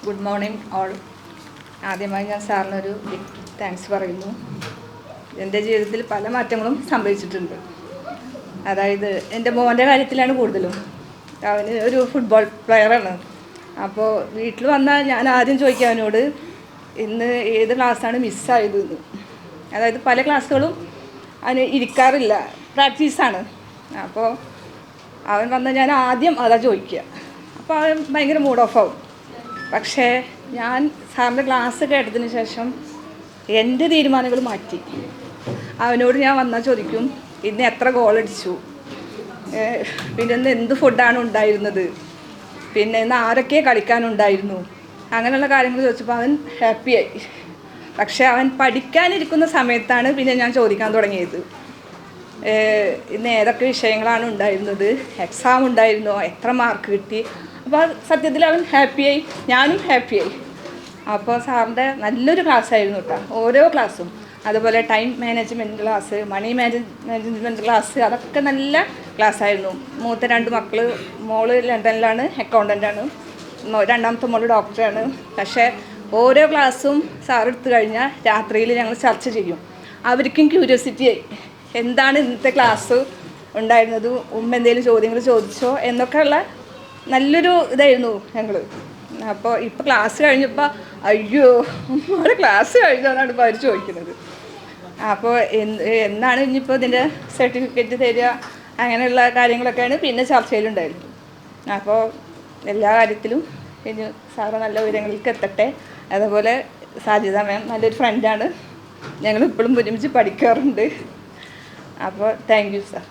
Good morning all. ആദ്യമായി ഞാൻ സാറിനൊരു big thanks പറയുന്നു. എൻ്റെ ജീവിതത്തിൽ പല മാറ്റങ്ങളും സംഭവിച്ചിട്ടുണ്ട്. അതായത് എൻ്റെ മോൻ്റെ കാര്യത്തിലാണ് കൂടുതലും. അവന് ഒരു ഫുട്ബോൾ പ്ലെയറാണ്. അപ്പോൾ വീട്ടിൽ വന്നാൽ ഞാൻ ആദ്യം ചോദിക്കാം അവനോട് ഇന്ന് ഏത് ക്ലാസ്സാണ് മിസ്സായതെന്ന്. അതായത് പല ക്ലാസ്സുകളും അവന് ഇരിക്കാറില്ല, പ്രാക്ടീസാണ്. അപ്പോൾ അവൻ വന്നാൽ ഞാൻ ആദ്യം അതാ ചോദിക്കുക. അപ്പോൾ അവൻ ഭയങ്കര മൂഡ് ഓഫ് ആവും. പക്ഷേ ഞാൻ സാറിൻ്റെ ക്ലാസ് കേട്ടതിന് ശേഷം എൻ്റെ തീരുമാനങ്ങൾ മാറ്റി. അവനോട് ഞാൻ വന്നാൽ ചോദിക്കും ഇന്ന് എത്ര ഗോളടിച്ചു, പിന്നെ ഇന്ന് എന്ത് ഫുഡാണ് ഉണ്ടായിരുന്നത്, പിന്നെ ഇന്ന് ആരൊക്കെ കളിക്കാനുണ്ടായിരുന്നു, അങ്ങനെയുള്ള കാര്യങ്ങൾ ചോദിച്ചപ്പോൾ അവൻ ഹാപ്പിയായി. പക്ഷേ അവൻ പഠിക്കാനിരിക്കുന്ന സമയത്താണ് പിന്നെ ഞാൻ ചോദിക്കാൻ തുടങ്ങിയത് ഇന്ന് ഏതൊക്കെ വിഷയങ്ങളാണ് ഉണ്ടായിരുന്നത്, എക്സാം ഉണ്ടായിരുന്നോ, എത്ര മാർക്ക് കിട്ടി. അപ്പോൾ സത്യത്തിൽ അവൻ ഹാപ്പിയായി, ഞാനും ഹാപ്പിയായി. അപ്പോൾ സാറിൻ്റെ നല്ലൊരു ക്ലാസ്സായിരുന്നു കേട്ടോ, ഓരോ ക്ലാസ്സും. അതുപോലെ time management class, money management class, അതൊക്കെ നല്ല ക്ലാസ്സായിരുന്നു. മൂത്ത 2 മക്കൾ, മോള് ലണ്ടനിലാണ്, അക്കൗണ്ടൻ്റാണ്, രണ്ടാമത്തെ മോള് ഡോക്ടറാണ്. പക്ഷേ ഓരോ ക്ലാസ്സും സാർ എടുത്തു കഴിഞ്ഞാൽ രാത്രിയിൽ ഞങ്ങൾ ചർച്ച ചെയ്യും. അവർക്കും ക്യൂരിയോസിറ്റിയായി എന്താണ് ഇന്നത്തെ ക്ലാസ് ഉണ്ടായിരുന്നത്, എന്തെങ്കിലും ചോദ്യങ്ങൾ ചോദിച്ചോ എന്നൊക്കെയുള്ള നല്ലൊരു ഇതായിരുന്നു ഞങ്ങൾ. അപ്പോൾ ഇപ്പോൾ ക്ലാസ് കഴിഞ്ഞപ്പോൾ അയ്യോ നമ്മുടെ ക്ലാസ് കഴിഞ്ഞോന്നാണ് ഇപ്പോൾ അവർ ചോദിക്കുന്നത്. അപ്പോൾ എന്നാണ് ഇനിയിപ്പോൾ ഇതിൻ്റെ സർട്ടിഫിക്കറ്റ് തരിക, അങ്ങനെയുള്ള കാര്യങ്ങളൊക്കെയാണ് പിന്നെ ചർച്ചയിലുണ്ടായിരുന്നത്. അപ്പോൾ എല്ലാ കാര്യത്തിലും ഇനി സാറ് നല്ല ഉയരങ്ങളിലേക്ക് എത്തട്ടെ. അതുപോലെ സാജിദ മാം നല്ലൊരു ഫ്രണ്ടാണ്, ഞങ്ങൾ ഇപ്പോഴും ഒരുമിച്ച് പഠിക്കാറുണ്ട്. അപ്പോൾ താങ്ക് യു സാർ.